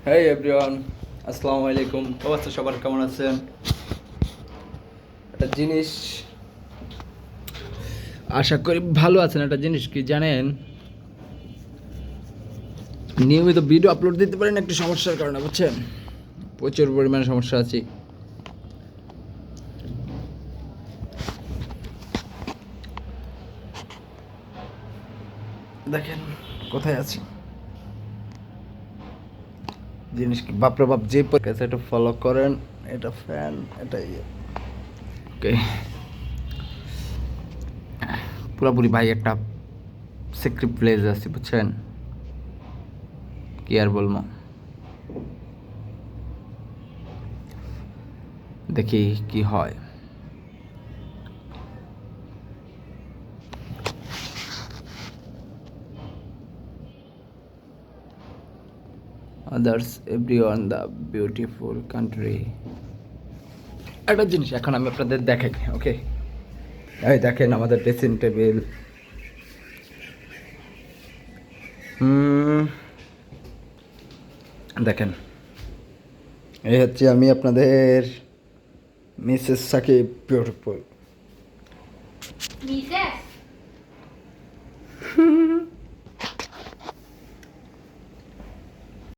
হেই everyone, আসসালামু আলাইকুম। অবস্থা সবার কেমন আছেন? একটা জিনিস আশা করি ভালো আছেন। একটা জিনিস কি জানেন, নিয়মিত ভিডিও আপলোড দিতে পারেন একটু সমস্যার কারণে, বুঝছেন? প্রচুর পরিমাণে সমস্যা আছে। দেখেন কোথায় আছি। জিনিস কি বাপরে বাপ, যে কাছে একটু ফলো করেন। এটা ফ্যান, এটা ওকে। পুরোপুরি ভাই একটা সিক্রেট প্লেস আছে, বুঝছেন? কি আর বলবো, দেখি কি হয়। Others everyone the beautiful country. একটা জিনিস এখন আমি আপনাদের দেখাই, ওকে? এই দেখেন আমাদের ড্রেসিং টেবিল। দেখেন, এই হচ্ছে আমি আপনাদের মিসেস সাকিব বিউটিফুল। মিসেস